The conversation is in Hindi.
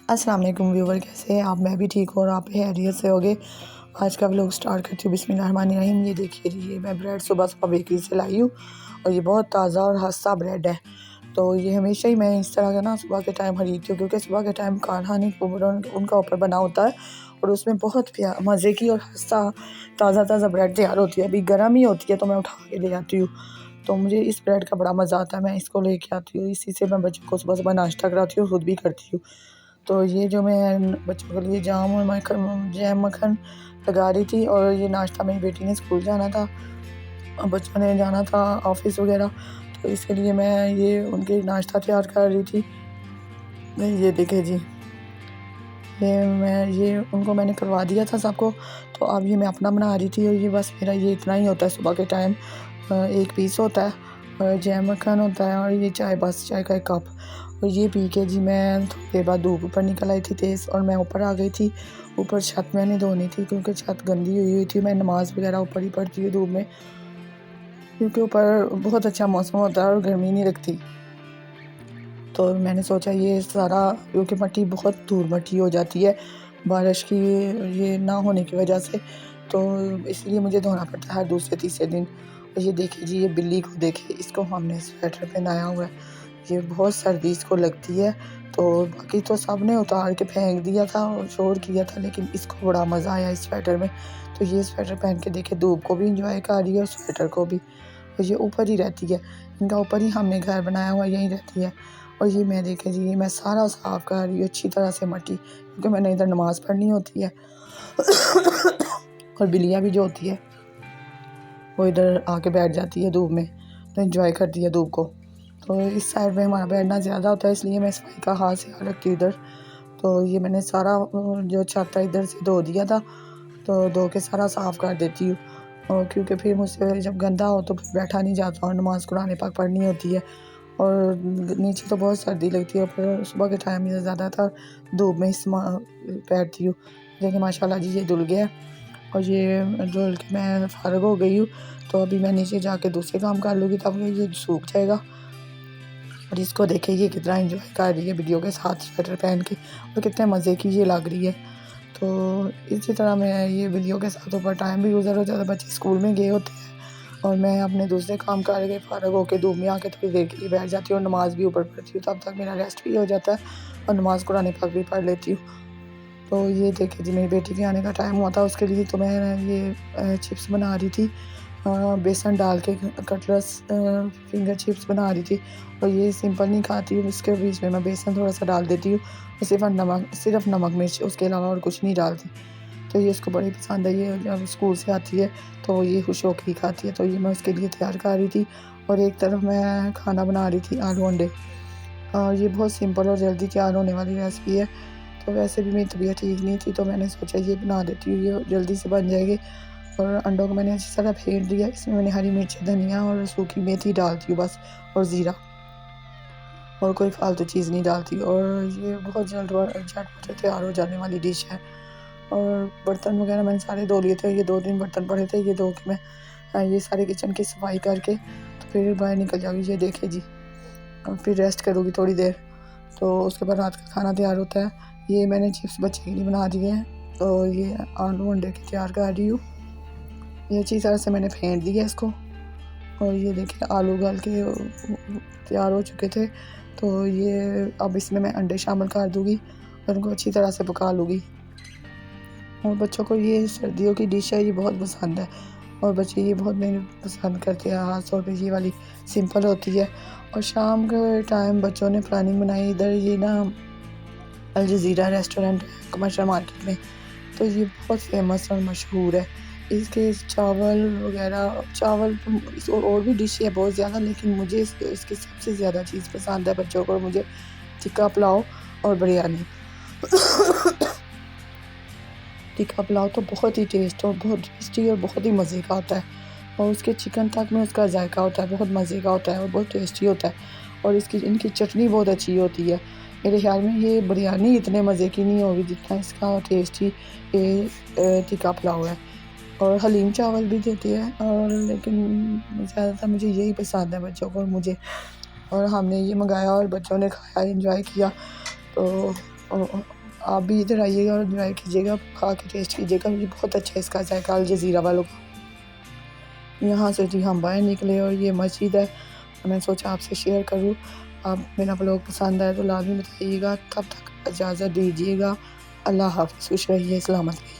अस्सलाम वालेकुम व्यूवर, कैसे हैं आप। मैं भी ठीक हूँ और आप खैरियत से होगे। आज का व्लॉग स्टार्ट करती हूँ बिस्मिल्लाहिर्रहमानिर्रहीम। ये देखिए जी, ये मैं ब्रेड सुबह सुबह बेकरी से लाई हूँ और ये बहुत ताज़ा और हस्सा ब्रेड है। तो ये हमेशा ही मैं इस तरह का ना सुबह के टाइम खरीदती हूँ, क्योंकि सुबह के टाइम कारखाने उनका ऊपर बना होता है और उसमें बहुत मज़े की और हस्सा ताज़ा ताज़ा ब्रेड तैयार होती है। अभी गर्म ही होती है तो मैं उठा के ले आती हूँ। तो मुझे इस ब्रेड का बड़ा मज़ा आता है, मैं इसको लेके आती हूँ। इसी से मैं बच्चों को सुबह सुबह नाश्ता कराती हूँ, खुद भी करती हूँ। तो ये जो मैं बच्चों के लिए जाम और जैम मक्खन लगा रही थी, और ये नाश्ता मेरी बेटी ने स्कूल जाना था और बच्चों ने जाना था ऑफिस वगैरह, तो इसके लिए मैं ये उनके नाश्ता तैयार कर रही थी। ये देखे जी, ये उनको मैंने करवा दिया था सबको, तो अब ये मैं अपना बना रही थी। और ये बस मेरा ये इतना ही होता है सुबह के टाइम। एक पीस होता है और जैम मक्खन होता है और ये चाय, बस चाय का एक कप। और ये पी के जी मैं थोड़ी देर बाद धूप ऊपर निकल आई थी तेज़, और मैं ऊपर आ गई थी। ऊपर छत मैंने धोनी थी क्योंकि छत गंदी हुई थी। मैं नमाज़ वगैरह ऊपर ही पढ़ती हूँ धूप में, क्योंकि ऊपर बहुत अच्छा मौसम होता है और गर्मी नहीं लगती। तो मैंने सोचा ये सारा, क्योंकि मट्टी बहुत धूल मट्टी हो जाती है बारिश की ये ना होने की वजह से, तो इसलिए मुझे धोना पड़ता है हर दूसरे तीसरे दिन। और ये देखिए जी, ये बिल्ली को देखिए, इसको हमने स्वेटर पहनाया हुआ है। ये बहुत सर्दी इसको लगती है, तो बाकी तो सब ने उतार के फेंक दिया था और शोर किया था, लेकिन इसको बड़ा मज़ा आया इस स्वेटर में। तो ये स्वेटर पहन के देखिए, धूप को भी इंजॉय कर रही है और स्वेटर को भी। और ये ऊपर ही रहती है, इनका ऊपर ही हमने घर बनाया हुआ, यहीं रहती है। और ये मैं देखे जी, ये मैं सारा साफ़ कर रही हूँ अच्छी तरह से मट्टी, क्योंकि मैंने इधर नमाज़ पढ़नी होती है और बिल्लियाँ भी जो होती है वो इधर आके बैठ जाती है धूप में, तो एंजॉय करती है धूप को। तो इस साइड में हमारा बैठना ज़्यादा होता है, इसलिए मैं सफाई का हाथ से रखती हूँ इधर। तो ये मैंने सारा जो छत था इधर से धो दिया था, तो धो के सारा साफ़ कर देती हूँ। और क्योंकि फिर मुझसे जब गंदा हो तो फिर बैठा नहीं जाता और नमाज़ कुरान पाक पढ़नी होती है, और नीचे तो बहुत सर्दी लगती है। फिर सुबह के टाइम में ज़्यादातर धूप में ही बैठती हूँ। देखिए माशाल्लाह जी, ये धुल गया और ये धुल के मैं फ़ारिग हो गई हूँ। तो अभी मैं नीचे जाके दूसरे काम कर लूँगी, तब ये सूख जाएगा। और इसको देखिए, ये कितना एंजॉय कर रही है वीडियो के साथ स्वेटर पहन के, और कितने मज़े की ये लग रही है। तो इसी तरह मैं ये वीडियो के साथ ऊपर टाइम भी गुजर हो जाता है, बच्चे स्कूल में गए होते हैं और मैं अपने दूसरे काम करके फ़ारिग होकर धूप में आके थोड़ी देर के लिए बैठ जाती हूँ और नमाज़ भी ऊपर पढ़ती हूँ। तब तक मेरा रेस्ट भी हो जाता है और नमाज़ कुरान पाक भी पढ़ लेती हूँ। तो ये देखिए जी, मेरी बेटी के आने का टाइम हुआ था, उसके लिए तो मैं ये चिप्स बना रही थी, बेसन डाल के कटलेट्स, फिंगर चिप्स बना रही थी। और ये सिंपल नहीं खाती हूँ, इसके बीच में मैं बेसन थोड़ा सा डाल देती हूँ और सिर्फ नमक मिर्च, उसके अलावा और कुछ नहीं डालती। तो ये उसको बड़ी पसंद है। ये जब स्कूल से आती है तो ये खुश होकर ही खाती है। तो ये मैं उसके लिए तैयार कर रही थी, और एक तरफ मैं खाना बना रही थी आलू अंडे। ये बहुत सिंपल और जल्दी तैयार होने वाली रेसिपी है। तो वैसे भी मेरी तबीयत ठीक नहीं थी, तो मैंने सोचा ये बना देती हूँ, ये जल्दी से बन जाएगी। और अंडों को मैंने अच्छी तरह फेंट दिया, इसमें मैंने हरी मिर्च, धनिया और सूखी मेथी डालती हूँ बस, और ज़ीरा, और कोई फालतू चीज़ नहीं डालती। और ये बहुत जल्द और झटपट तैयार हो जाने वाली डिश है। और बर्तन वगैरह मैंने सारे धो लिए थे, ये 2-3 बर्तन पड़े थे, ये धो के मैं ये सारे किचन की सफाई करके तो फिर बाहर निकल जाऊँगी। ये देखिए जी, और फिर रेस्ट करूँगी थोड़ी देर, तो उसके बाद रात का खाना तैयार होता है। ये मैंने चिप्स बच्चे के लिए बना दिए हैं, तो ये आलू अंडे की तैयार कर रही हूँ। ये अच्छी तरह से मैंने फेंट दिया इसको, और ये देखिए आलू गल के तैयार हो चुके थे। तो ये अब इसमें मैं अंडे शामिल कर दूँगी और इनको अच्छी तरह से पका लूँगी। और बच्चों को ये सर्दियों की डिश है, ये बहुत पसंद है और बच्चे ये बहुत मेरे पसंद करते हैं। ख़ास तौर पे ये वाली सिंपल होती है। और शाम के टाइम बच्चों ने प्लानिंग बनाई, इधर ये ना Al Jazeera restaurant commercial market में, तो ये बहुत फेमस और मशहूर है। इसके चावल वगैरह, चावल और भी डिश है बहुत ज़्यादा, लेकिन मुझे इसकी सबसे ज़्यादा चीज़ पसंद है बच्चों को, मुझे टिक्का पुलाव और बिरयानी। टिक्का पुलाव तो बहुत ही बहुत टेस्टी और बहुत ही मज़े का होता है, और उसके चिकन तक में उसका जायका होता है, बहुत मज़े का होता है और बहुत टेस्टी होता है। और इनकी चटनी बहुत अच्छी होती है। मेरे ख्याल में ये बिरयानी इतने मज़े की नहीं होगी जितना इसका टेस्टी ये टिक्का पुलाव है। और हलीम चावल भी देते हैं, और लेकिन ज़्यादातर मुझे यही पसंद है बच्चों को और मुझे। और हमने ये मंगाया और बच्चों ने खाया, एंजॉय किया। तो आप भी इधर आइएगा और ट्राई कीजिएगा, खा के टेस्ट कीजिएगा। ये बहुत अच्छा है इसका जायका अल जज़ीरा वालों का। यहाँ से जी हम बाहर निकले और ये मस्जिद है, मैंने सोचा आपसे शेयर करूँ। आप मेरा व्लॉग पसंद आए तो लाज़मी बताइएगा। तब तक इजाज़त दीजिएगा। अल्लाह हाफ़िज़। खुश रहिए, सलामत रहिए।